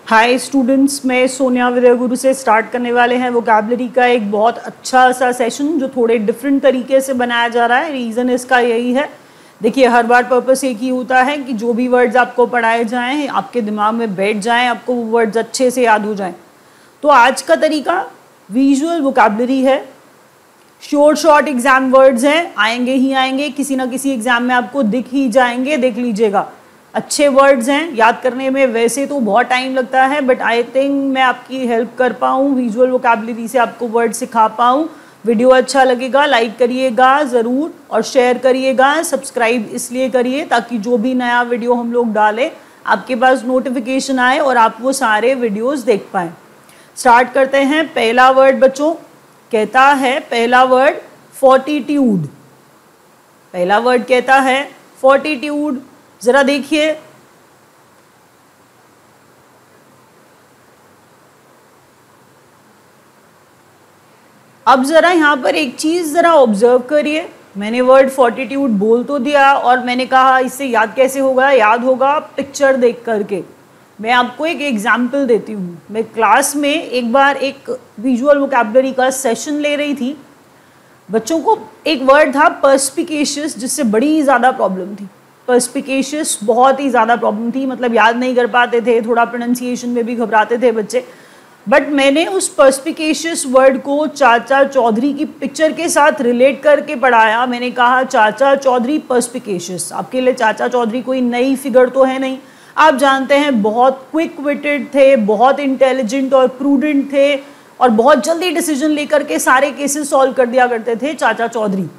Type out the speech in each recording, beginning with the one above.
Hi students, मैं सोनिया विद्या गुरु से start करने वाले हैं वोकैबुलरी का एक बहुत अच्छा सा सेशन जो थोड़े डिफरेंट तरीके से बनाया जा रहा है। रीज़न इसका यही है, देखिए हर बार पर्पस एक ही होता है कि जो भी वर्ड्स आपको पढ़ाए जाएं आपके दिमाग में बैठ जाएं, आपको वो वर्ड्स अच्छे से याद हो जाएं। तो आज का तरीका विजुअल वोकैबुलरी है। शॉर्ट एग्जाम वर्ड्स हैं, आएंगे ही आएंगे, किसी ना किसी एग्जाम में आपको दिख ही जाएंगे, देख लीजिएगा। अच्छे वर्ड्स हैं, याद करने में वैसे तो बहुत टाइम लगता है, बट आई थिंक मैं आपकी हेल्प कर पाऊँ, विजुअल वोकैबुलरी से आपको वर्ड सिखा पाऊँ। वीडियो अच्छा लगेगा लाइक करिएगा ज़रूर और शेयर करिएगा। सब्सक्राइब इसलिए करिए ताकि जो भी नया वीडियो हम लोग डालें आपके पास नोटिफिकेशन आए और आप वो सारे वीडियोज़ देख पाएँ। स्टार्ट करते हैं। पहला वर्ड बच्चों कहता है, पहला वर्ड फोर्टिट्यूड। पहला वर्ड कहता है फोर्टिट्यूड। जरा देखिए, अब जरा यहाँ पर एक चीज जरा ऑब्जर्व करिए। मैंने वर्ड फोर्टिट्यूड बोल तो दिया और मैंने कहा इससे याद कैसे होगा, याद होगा पिक्चर देख करके। मैं आपको एक एग्जाम्पल देती हूँ। मैं क्लास में एक बार एक विजुअल वोकैबुलरी का सेशन ले रही थी। बच्चों को एक वर्ड था पर्स्पिकेशियस, जिससे बड़ी ज़्यादा प्रॉब्लम थी। पर्स्पिकेशियस बहुत ही ज़्यादा प्रॉब्लम थी, मतलब याद नहीं कर पाते थे, थोड़ा प्रोनाउंसिएशन में भी घबराते थे बच्चे। बट मैंने उस पर्स्पिकेशियस वर्ड को चाचा चौधरी की पिक्चर के साथ रिलेट करके पढ़ाया। मैंने कहा चाचा चौधरी पर्स्पिकेशियस। आपके लिए चाचा चौधरी कोई नई फिगर तो है नहीं, आप जानते हैं बहुत क्विक विटेड थे, बहुत इंटेलिजेंट और प्रूडेंट थे और बहुत जल्दी डिसीजन लेकर के सारे केसेस सॉल्व कर दिया करते थे चाचा चौधरी।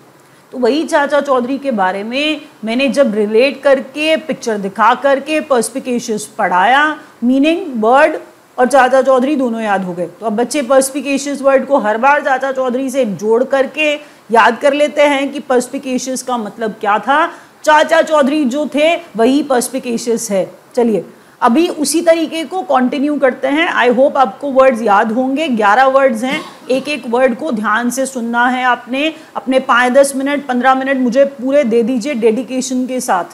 तो वही चाचा चौधरी के बारे में मैंने जब रिलेट करके पिक्चर दिखा करके पर्स्पिकेशियस पढ़ाया, मीनिंग वर्ड और चाचा चौधरी दोनों याद हो गए। तो अब बच्चे पर्स्पिकेशियस वर्ड को हर बार चाचा चौधरी से जोड़ करके याद कर लेते हैं कि पर्स्पिकेशियस का मतलब क्या था। चाचा चौधरी जो थे वही पर्स्पिकेशियस है। चलिए अभी उसी तरीके को कंटिन्यू करते हैं। आई होप आपको वर्ड्स याद होंगे। 11 वर्ड्स हैं, एक एक वर्ड को ध्यान से सुनना है आपने। अपने 5-10 मिनट 15 मिनट मुझे पूरे दे दीजिए डेडिकेशन के साथ।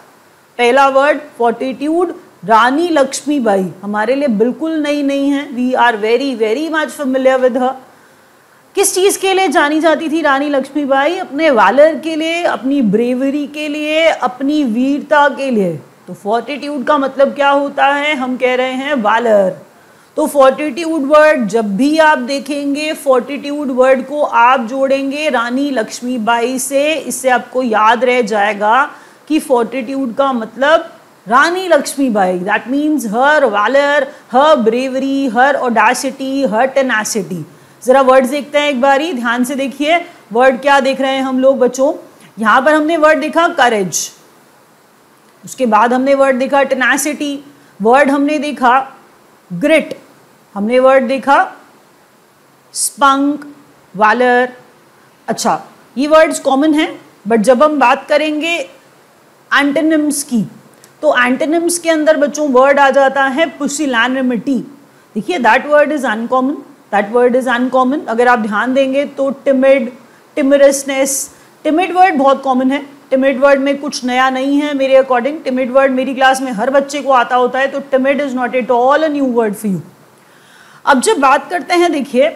पहला वर्ड फोर्टिट्यूड। रानी लक्ष्मीबाई हमारे लिए बिल्कुल नई नहीं है, we are very very much familiar with her. किस चीज़ के लिए जानी जाती थी रानी लक्ष्मीबाई? अपने वैलर के लिए, अपनी ब्रेवरी के लिए, अपनी वीरता के लिए। तो फोर्टिट्यूड का मतलब क्या होता है? हम कह रहे हैं वैलर। तो फोर्टिट्यूड वर्ड जब भी आप देखेंगे, फोर्टिट्यूड वर्ड को आप जोड़ेंगे रानी लक्ष्मीबाई से। इससे आपको याद रह जाएगा कि फोर्टिट्यूड का मतलब Rani Lakshmibai, that means her valour, her bravery, her audacity, her tenacity. जरा वर्ड देखते हैं एक बारी, ध्यान से देखिए। वर्ड क्या देख रहे हैं हम लोग बच्चों? यहाँ पर हमने वर्ड देखा करेज, उसके बाद हमने वर्ड देखा टेनासिटी, वर्ड हमने देखा ग्रिट, हमने वर्ड देखा स्पंक, वैलर। अच्छा, ये वर्ड्स कॉमन हैं, बट जब हम बात करेंगे एंटोनिम्स की, तो एंटोनिम्स के अंदर बच्चों वर्ड आ जाता है पुसिलैनिमिटी। देखिए that word is uncommon, that word is uncommon. अगर आप ध्यान देंगे तो टिमिड, टिमरसनेस, टिमिड वर्ड बहुत कॉमन है। टिमिड वर्ड में कुछ नया नहीं है मेरे अकॉर्डिंग। टिमिड वर्ड मेरी क्लास में हर बच्चे को आता होता है, तो timid is not at all a new word for you. अब जब बात करते हैं, देखिए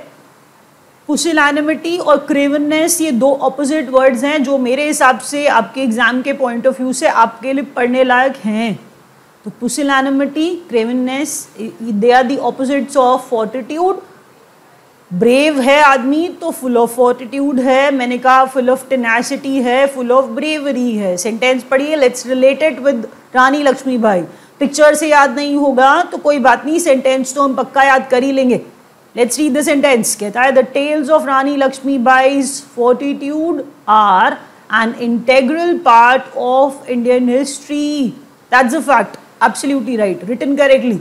पुसिलैनिमिटी और क्रेवननेस, ये दो ऑपोजिट वर्ड्स हैं जो मेरे हिसाब से आपके एग्जाम के पॉइंट ऑफ व्यू से आपके लिए पढ़ने लायक हैं। तो pusillanimity, cravenness, they are the opposites of fortitude. Brave है आदमी तो फुल ऑफ फोर्टिट्यूड है, मैंने कहा फुल ऑफ टेनासिटी है, फुल ऑफ ब्रेवरी है। सेंटेंस पढ़िए, let's relate it with Rani Lakshmibai. Picture से याद नहीं होगा तो कोई बात नहीं, सेंटेंस तो हम पक्का याद कर ही लेंगे। Let's read the sentence. कहता है the tales of Rani Lakshmibai's fortitude are an integral part of Indian history. That's a fact, absolutely right, written correctly.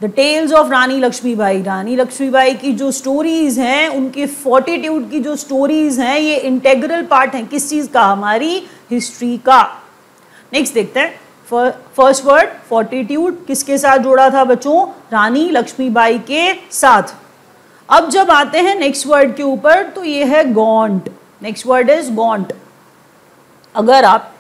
The tales of Rani Lakshmibai, Rani Lakshmibai की जो स्टोरीज हैं, उनके फोर्टिट्यूड की जो स्टोरीज हैं, ये इंटेग्रल पार्ट हैं किस चीज़ का? हमारी हिस्ट्री का। नेक्स्ट देखते हैं। फर्स्ट वर्ड फोर्टिट्यूड किसके साथ जोड़ा था बच्चों? रानी लक्ष्मीबाई के साथ। अब जब आते हैं नेक्स्ट वर्ड के ऊपर, तो ये है gaunt. Next word is gaunt. अगर आप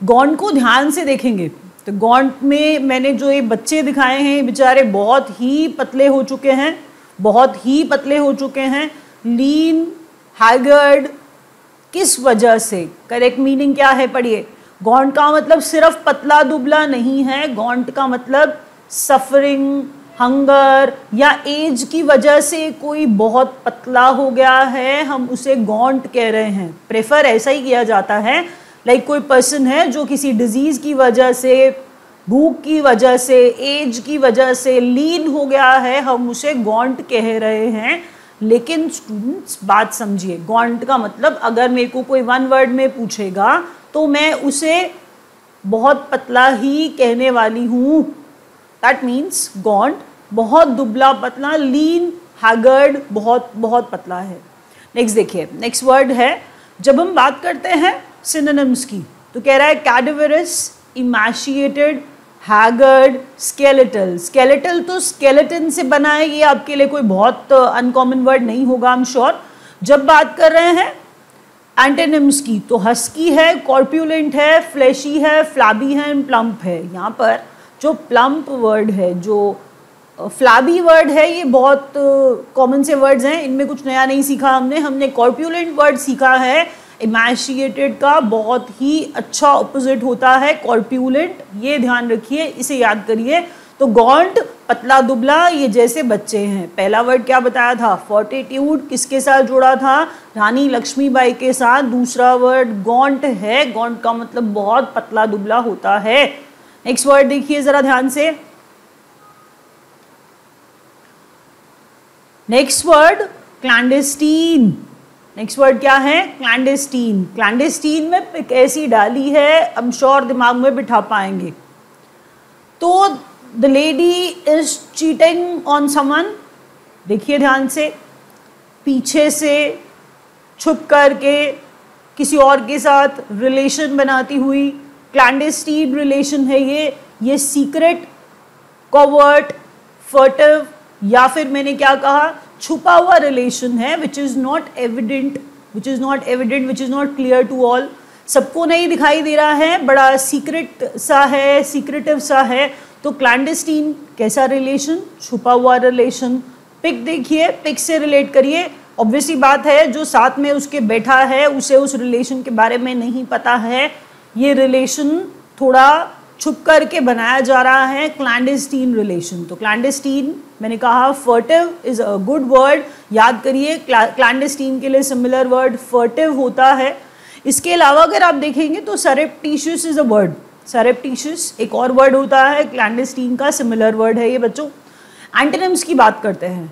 गॉन्ट को ध्यान से देखेंगे तो गॉन्ट में मैंने जो ये बच्चे दिखाए हैं बेचारे बहुत ही पतले हो चुके हैं, बहुत ही पतले हो चुके हैं। लीन, हैगर्ड, किस वजह से? करेक्ट मीनिंग क्या है पढ़िए। गॉन्ट का मतलब सिर्फ पतला दुबला नहीं है, गॉन्ट का मतलब सफरिंग, हंगर या एज की वजह से कोई बहुत पतला हो गया है, हम उसे गॉन्ट कह रहे हैं। प्रेफर ऐसा ही किया जाता है, लाइक कोई पर्सन है जो किसी डिजीज की वजह से, भूख की वजह से, एज की वजह से लीन हो गया है, हम उसे गॉन्ट कह रहे हैं। लेकिन स्टूडेंट्स बात समझिए, गॉन्ट का मतलब अगर मेरे को कोई वन वर्ड में पूछेगा तो मैं उसे बहुत पतला ही कहने वाली हूँ। दैट मीन्स गॉन्ट बहुत दुबला पतला, लीन, हैगर्ड बहुत बहुत पतला है। नेक्स्ट देखिए, नेक्स्ट वर्ड है, जब हम बात करते हैं सिनोनिम्स की तो कह रहा है कैडेवरस, इमैशिएटेड, हैगर्ड, स्केलेटल। स्केलेटल तो स्केलेटन से बना है, ये आपके लिए कोई बहुत अनकॉमन वर्ड नहीं होगा आई एम श्योर। जब बात कर रहे हैं एंटोनिम्स की तो हस्की है, कॉर्पुलेंट है, फ्लैशी है, फ्लैबी है, प्लम्प है। यहाँ पर जो प्लम्प वर्ड है, जो फ्लैबी वर्ड है, ये बहुत कॉमन से वर्ड्स हैं, इनमें कुछ नया नहीं सीखा हमने कॉर्पुलेंट वर्ड सीखा है। इमैशिएटेड का बहुत ही अच्छा ऑपोजिट होता है कॉर्पुलेंट, ये ध्यान रखिए, इसे याद करिए। तो गॉन्ट पतला दुबला, ये जैसे बच्चे हैं। पहला वर्ड क्या बताया था? फोर्टिट्यूड, किसके साथ जोड़ा था? रानी लक्ष्मीबाई के साथ। दूसरा वर्ड गॉन्ट है, गॉन्ट का मतलब बहुत पतला दुबला होता है। नेक्स्ट वर्ड देखिए जरा ध्यान से, नेक्स्ट वर्ड क्लैंडेस्टीन। नेक्स्ट वर्ड क्या है? क्लैंडेस्टीन। क्लैंडेस्टीन में पिक ऐसी डाली है, आई एम श्योर दिमाग में बिठा पाएंगे। तो the lady is cheating on someone, देखिए ध्यान से, पीछे से छुप करके किसी और के साथ रिलेशन बनाती हुई, क्लैंडेस्टीन रिलेशन है ये सीक्रेट, कॉवर्ट, फर्टिव, या फिर मैंने क्या कहा, छुपा हुआ रिलेशन है, which is not evident, which is not clear to all. सबको नहीं दिखाई दे रहा है, बड़ा सीक्रेट सा है, सीक्रेटिव सा है। तो क्लैंडेस्टीन कैसा रिलेशन? छुपा हुआ रिलेशन। पिक देखिए, पिक से रिलेट करिए। ऑब्वियसली बात है, जो साथ में उसके बैठा है उसे उस रिलेशन के बारे में नहीं पता है, ये रिलेशन थोड़ा छुप करके बनाया जा रहा है, क्लैंडेस्टीन रिलेशन। तो क्लैंडेस्टीन मैंने कहा फर्टिव इज अ गुड वर्ड, याद करिए क्लैंडेस्टीन के लिए सिमिलर वर्ड फर्टिव होता है। इसके अलावा अगर आप देखेंगे तो सरप्टिशियस इज अ वर्ड, सरप्टिशियस एक और वर्ड होता है, क्लैंडेस्टीन का सिमिलर वर्ड है ये बच्चों। एंटोनिम्स की बात करते हैं,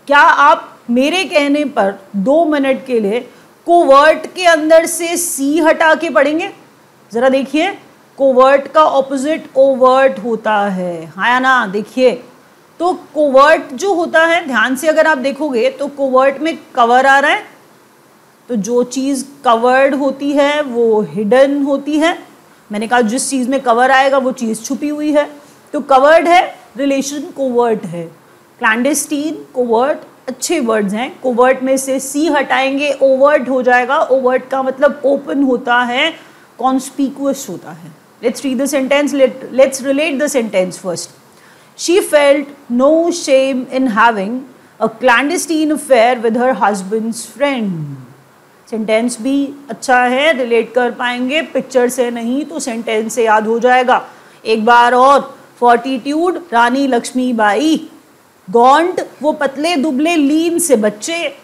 क्या आप मेरे कहने पर 2 मिनट के लिए कोवर्ट के अंदर से सी हटा के पढ़ेंगे? जरा देखिए, कोवर्ट का ऑपोजिट ओवर्ट होता है, हाँ या ना? देखिए, तो कोवर्ट जो होता है, ध्यान से अगर आप देखोगे तो कोवर्ट में कवर आ रहा है, तो जो चीज़ कवर्ड होती है वो हिडन होती है। मैंने कहा जिस चीज़ में कवर आएगा वो चीज़ छुपी हुई है, तो कवर्ड है, रिलेशन कोवर्ट है। क्लैंडेस्टीन, कोवर्ट अच्छे वर्ड्स हैं। कोवर्ट में से सी हटाएंगे, ओवर्ट हो जाएगा। ओवर्ट का मतलब ओपन होता है, कॉन्स्पिक्यूअस होता है। Let's read the sentence, let's relate the sentence first. She felt no shame in having a clandestine affair with her husband's friend. Sentence भी अच्छा है, रिलेट कर पाएंगे, पिक्चर से नहीं तो सेंटेंस से याद हो जाएगा। एक बार और, फोर्टिट्यूड रानी लक्ष्मीबाई, गॉन्ट वो पतले दुबले लीन से बच्चे।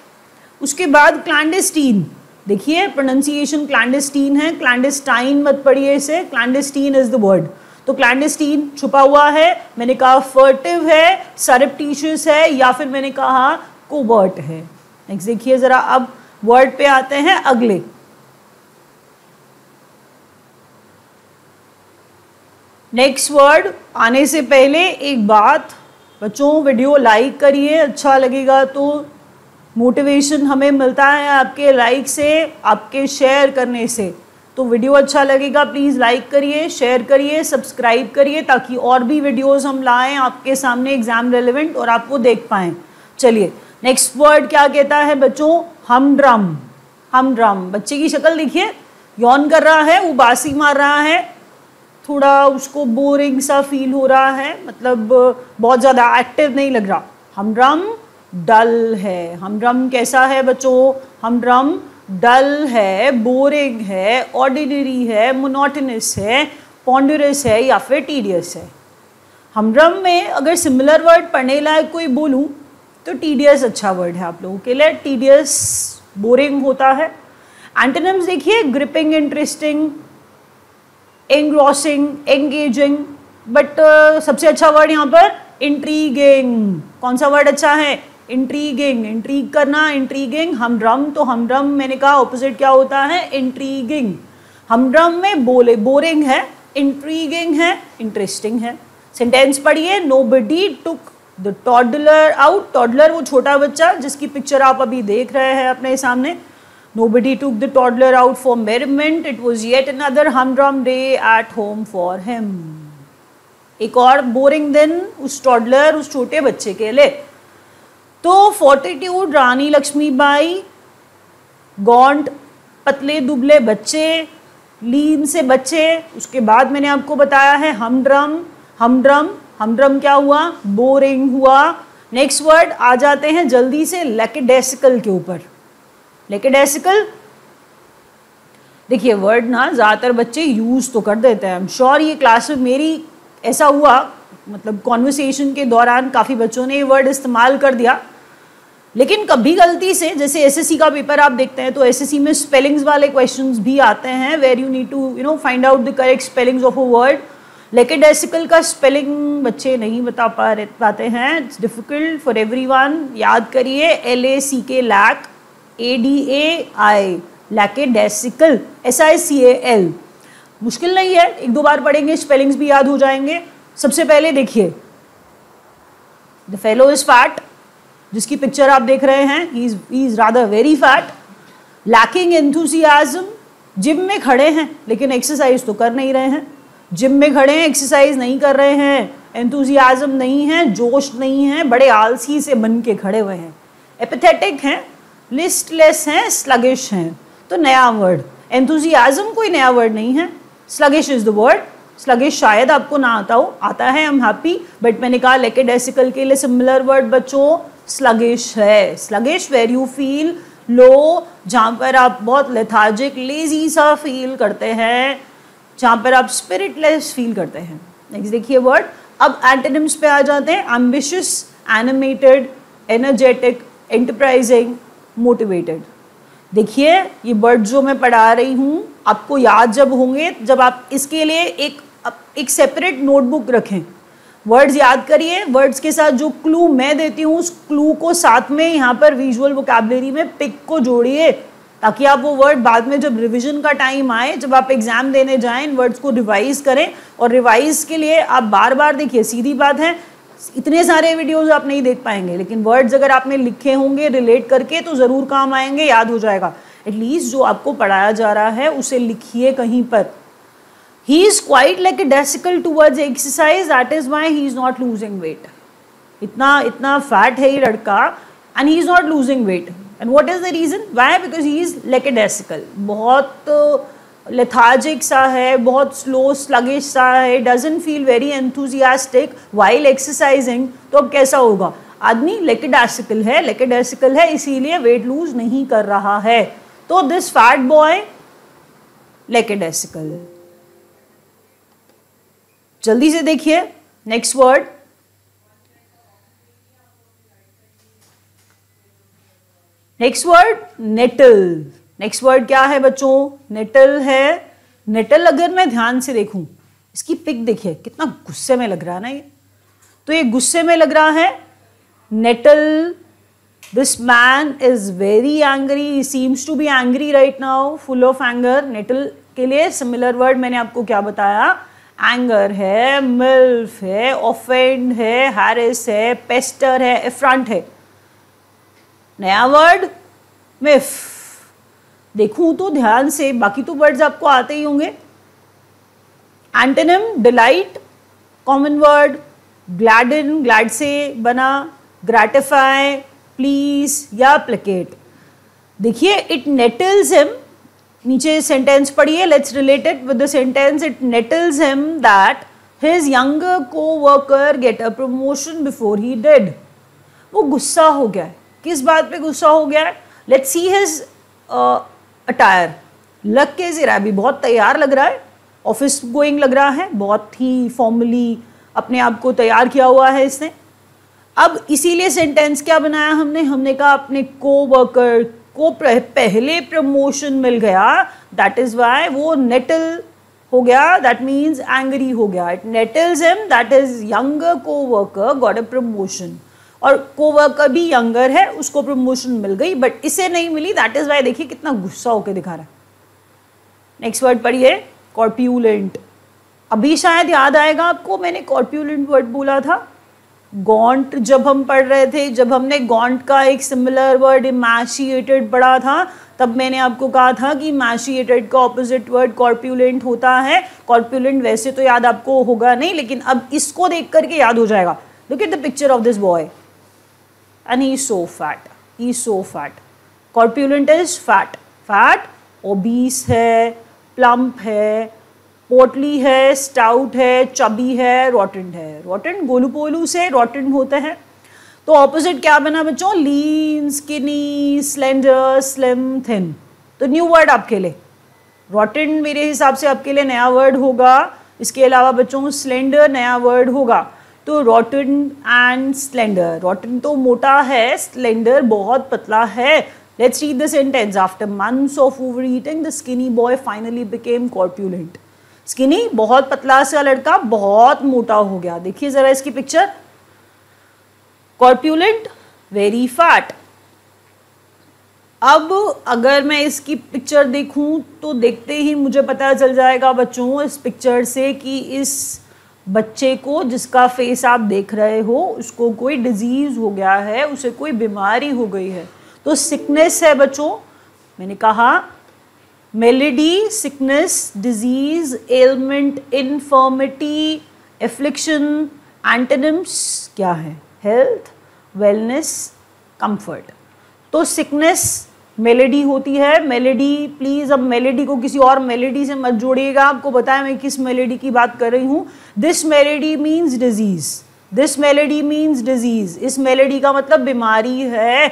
उसके बाद क्लैंडेस्टीन, देखिए प्रोनाउंसिएशन क्लैंडेस्टीन है, क्लैंडेस्टाइन मत पढ़िए इसे, क्लैंडेस्टीन इज द वर्ड। तो क्लैंडेस्टीन छुपा हुआ है, मैंने कहा फर्टिव है, सरप्टिशियस है, या फिर मैंने कहा कोवर्ट है। नेक्स्ट देखिए जरा, अब वर्ड पे आते हैं अगले। नेक्स्ट वर्ड आने से पहले एक बात बच्चों, वीडियो लाइक करिए, अच्छा लगेगा तो। मोटिवेशन हमें मिलता है आपके लाइक से, आपके शेयर करने से। तो वीडियो अच्छा लगेगा प्लीज़ लाइक करिए, शेयर करिए, सब्सक्राइब करिए, ताकि और भी वीडियोस हम लाएं आपके सामने एग्जाम रेलेवेंट और आपको देख पाएँ। चलिए नेक्स्ट वर्ड क्या कहता है बच्चों? हमड्रम। हमड्रम, बच्चे की शक्ल देखिए, यौन कर रहा है, उबासी मार रहा है, थोड़ा उसको बोरिंग सा फील हो रहा है, मतलब बहुत ज़्यादा एक्टिव नहीं लग रहा। हमड्रम डल है। हमड्रम कैसा है बच्चों? हमड्रम डल है, बोरिंग है, ऑर्डिनरी है, मोनोटोनस है, पॉन्डरस है या फिर टीडियस है। हमड्रम में अगर सिमिलर वर्ड पढ़ने लायक कोई बोलूँ तो टीडियस अच्छा वर्ड है आप लोगों के लिए। टीडियस बोरिंग होता है। एंटोनिम्स देखिए, ग्रिपिंग, इंटरेस्टिंग, एंग्रॉसिंग, एंगेजिंग, बट सबसे अच्छा वर्ड यहाँ पर इंट्रीगिंग। कौन सा वर्ड अच्छा है? इंट्रीगिंग। इंट्रीग करना, इंट्रीगिंग। हमड्रम, तो हमड्रम मैंने कहा ऑपोजिट क्या होता है? इंट्रीगिंग। हमड्रम में बोरिंग है, इंट्रीगिंग है, इंटरेस्टिंग है। सेंटेंस पढ़िए, nobody took the toddler out. Toddler वो छोटा बच्चा जिसकी पिक्चर आप अभी देख रहे हैं अपने सामने। Nobody took the toddler out for merriment. It was yet another humdrum day at home for him. एक और बोरिंग दिन उस टॉडलर, उस छोटे बच्चे के लिए। तो फोर्टिट्यूड, रानी लक्ष्मीबाई, गॉन्ट, पतले दुबले बच्चे, लीन से बच्चे। उसके बाद मैंने आपको बताया है हमड्रम। हमड्रम, हमड्रम क्या हुआ? बोरिंग हुआ। नेक्स्ट वर्ड आ जाते हैं जल्दी से लैकेडेसिकल के ऊपर। लैकेडेसिकल, देखिए वर्ड ना ज़्यादातर बच्चे यूज़ तो कर देते हैं। आई एम श्योर ये क्लास में मेरी ऐसा हुआ, मतलब कॉन्वर्सेशन के दौरान काफ़ी बच्चों ने ये वर्ड इस्तेमाल कर दिया, लेकिन कभी गलती से, जैसे एसएससी का पेपर आप देखते हैं तो एसएससी में स्पेलिंग्स वाले क्वेश्चंस भी आते हैं where you need to find out the correct spellings of a word. Lackadaisical का स्पेलिंग बच्चे नहीं बता पाते हैं। It's difficult for everyone. याद करिए, LACK, lack, ADAI, lackadaisical, SICAL। मुश्किल नहीं है, एक दो बार पढ़ेंगे स्पेलिंग्स भी याद हो जाएंगे। सबसे पहले देखिए, द फेलो इज फैट, जिसकी पिक्चर आप देख रहे हैं, he is rather very fat. Lacking enthusiasm, gym में खड़े हैं लेकिन एक्सरसाइज तो कर नहीं रहे हैं। जिम में खड़े हैं, एक्सरसाइज नहीं कर रहे हैं, एंथुसियाज्म नहीं है, जोश नहीं है, बड़े आलसी से बन के खड़े हुए हैं। एपिथेटिक हैं, लिस्टलेस हैं, स्लगिश हैं। तो नया वर्ड, एंथुसियाज्म कोई नया वर्ड नहीं है। Sluggish is the word. Sluggish शायद आपको ना आता हो, आता है, आई एम हैप्पी, बट मैंने कहा लैकेडेसिकल के लिए सिमिलर वर्ड बच्चों स्लगिश है। Sluggish where you feel low, जहाँ पर आप बहुत लेथार्जिक, लेजी सा फील करते हैं, जहाँ पर आप स्पिरिटलेस फील करते हैं। नेक्स्ट देखिए वर्ड। अब एंटोनिम्स पे आ जाते हैं। Ambitious, animated, energetic, enterprising, motivated. देखिए ये वर्ड जो मैं पढ़ा रही हूँ आपको याद जब होंगे जब आप इसके लिए एक सेपरेट नोटबुक रखें। वर्ड्स याद करिए, वर्ड्स के साथ जो क्लू मैं देती हूँ उस क्लू को साथ में यहाँ पर विजुअल वोकैबुलरी में पिक को जोड़िए, ताकि आप वो वर्ड बाद में जब रिवीजन का टाइम आए, जब आप एग्जाम देने जाएं, इन वर्ड्स को रिवाइज करें। और रिवाइज के लिए आप बार बार देखिए, सीधी बात है इतने सारे वीडियोस आप नहीं देख पाएंगे, लेकिन वर्ड्स अगर आपने लिखे होंगे रिलेट करके तो ज़रूर काम आएंगे, याद हो जाएगा। एटलीस्ट जो आपको पढ़ाया जा रहा है उसे लिखिए कहीं पर। He is quite lackadaisical towards exercise, that is why he is not losing weight. इतना फैट है ये लड़का and he is not losing weight. And what is the reason? Why? Because he is lackadaisical. बहुत lethargic सा है, बहुत slow, sluggish सा है, doesn't feel very enthusiastic while exercising. तो अब कैसा होगा? आदमी lackadaisical है इसीलिए weight lose नहीं कर रहा है। तो this fat boy lackadaisical। जल्दी से देखिए next word. Next word nettle. Next word क्या है बच्चों? नेटल है। नेटल अगर मैं ध्यान से देखूं, इसकी पिक देखिए कितना गुस्से में लग रहा है ना ये। तो ये गुस्से में लग रहा है। Nettle, this man is very angry, he seems to be angry right now, full of anger. Nettle के लिए सिमिलर वर्ड मैंने आपको क्या बताया? एंगर है, मिल्फ है, ऑफेंड है, हैरिस है, पेस्टर है, एफ्रंट है। नया वर्ड मिफ। देखूं तो ध्यान से, बाकी तो वर्ड्स आपको आते ही होंगे। Antonym delight, common word gladden, glad से बना, ग्रेटिफाई, प्लीज या प्लेकेट। देखिए इट नेटल्स हिम नीचे सेंटेंस पढ़िए, let's relate it with the sentence, it nettles him that his younger coworker get a promotion before he did. वो गुस्सा हो गया है, किस बात पे गुस्सा हो गया है? लेट्स सी हिज अटायर, लग कैसे रहा है? अभी बहुत तैयार लग रहा है, ऑफिस गोइंग लग रहा है, बहुत ही फॉर्मली अपने आप को तैयार किया हुआ है इसने। अब इसीलिए सेंटेंस क्या बनाया हमने कहा अपने कोवर्कर को पहले प्रमोशन मिल गया, दैट इज वाई वो नेटल हो गया, दैट मीन्स एंग्री हो गया। It nettles him that his younger coworker got a promotion, और कोवर्कर भी यंगर है, उसको प्रमोशन मिल गई बट इसे नहीं मिली, दैट इज वाई। देखिए कितना गुस्सा होकर दिखा रहा है। नेक्स्ट वर्ड पढ़िए, कॉर्प्यूलेंट। अभी शायद याद आएगा आपको, मैंने कॉर्प्यूलेंट वर्ड बोला था गॉन्ट जब हम पढ़ रहे थे, जब हमने गॉन्ट का एक सिमिलर वर्ड इमैशिएटेड पढ़ा था, तब मैंने आपको कहा था कि इमैशिएटेड का ऑपोजिट वर्ड कॉर्प्यूलेंट होता है। कॉर्प्यूलेंट वैसे तो याद आपको होगा नहीं, लेकिन अब इसको देख करके याद हो जाएगा। Look at the picture of this boy and he is so fat, he is so fat. Corpulent is fat, fat, obese है, प्लम्प है, पोटली है, स्टाउट है, चबी है, रॉटेंट है। रॉटेंट गोलू पोलू से रॉटेंट होते हैं। तो ऑपोजिट क्या बना बच्चों? लीन, स्किनी, स्लेंडर, स्लिम, थिन। तो न्यू वर्ड आपके लिए रॉटेंट मेरे हिसाब से आपके लिए नया वर्ड होगा। इसके अलावा बच्चों स्लेंडर नया वर्ड होगा। तो रॉटेंट एंड स्लेंडर, रॉटेंट तो मोटा है, स्लेंडर बहुत पतला है। Let's read the sentence. After months of over eating the skinny boy finally became corpulent. Skinny बहुत पतला सा लड़का बहुत मोटा हो गया। देखिए जरा इसकी पिक्चर, कॉर्प्यूलेंट, वेरी फैट। अब अगर मैं इसकी पिक्चर देखूं तो देखते ही मुझे पता चल जाएगा बच्चों इस पिक्चर से कि इस बच्चे को जिसका फेस आप देख रहे हो उसको कोई डिजीज हो गया है, उसे कोई बीमारी हो गई है। तो सिकनेस है बच्चों, मैंने कहा malady, sickness, disease, ailment, infirmity, affliction. Antonyms क्या है? Health, wellness, comfort. तो सिकनेस मेलेडी होती है। मेलेडी, प्लीज अब मेलेडी को किसी और मेलेडी से मत जोड़िएगा, आपको बताया मैं किस मेलेडी की बात कर रही हूँ। This melody means disease, this melody means disease. इस मेलेडी का मतलब बीमारी है।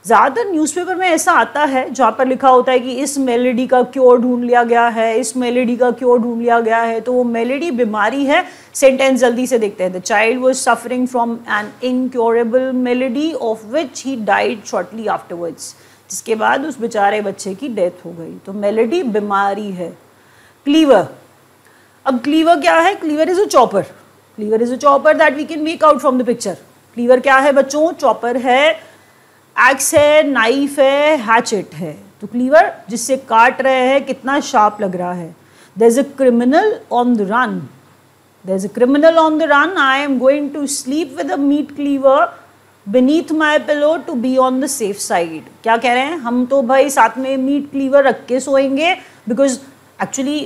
ज़्यादातर न्यूज़पेपर में ऐसा आता है जहाँ पर लिखा होता है कि इस मेलेडी का क्योर ढूंढ लिया गया है, इस मेलेडी का क्योर ढूंढ लिया गया है, तो वो मेलेडी बीमारी है। सेंटेंस जल्दी से देखते हैं। The child was suffering from an incurable malady of which he died shortly afterwards, जिसके बाद उस बेचारे बच्चे की डेथ हो गई। तो मेलेडी बीमारी है। क्लीवर, अब क्लीवर क्या है? Cleaver is a chopper, cleaver is a chopper that we can make out from the picture. Cleaver क्या है बच्चों? चॉपर है, एक्स है, नाइफ है, हैचेट है। तो क्लीवर जिससे काट रहे हैं, कितना शार्प लग रहा है। There is a criminal on the run, there is a criminal on the run. I am going to sleep with a meat cleaver beneath my pillow to be on the safe side। क्या कह रहे हैं? हम तो भाई साथ में meet cleaver रख के सोएंगे, बिकॉज एक्चुअली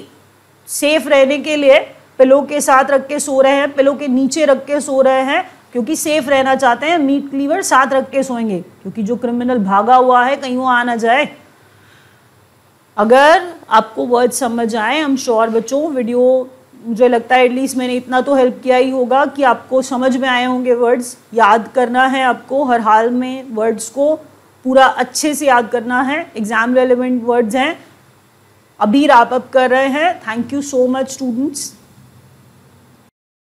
सेफ रहने के लिए पिलो के साथ रख के सो रहे हैं, पिलो के नीचे रख के सो रहे हैं, क्योंकि सेफ रहना चाहते हैं। मीट क्लीवर साथ रख के सोएंगे, क्योंकि जो क्रिमिनल भागा हुआ है कहीं वो आ ना जाए। अगर आपको वर्ड समझ आए, आई एम श्योर बच्चों वीडियो, मुझे लगता है एटलीस्ट मैंने इतना तो हेल्प किया ही होगा कि आपको समझ में आए होंगे वर्ड्स। याद करना है आपको हर हाल में, वर्ड्स को पूरा अच्छे से याद करना है। एग्जाम रेलेवेंट वर्ड्स हैं, अभी रैप अप कर रहे हैं। Thank you so much students.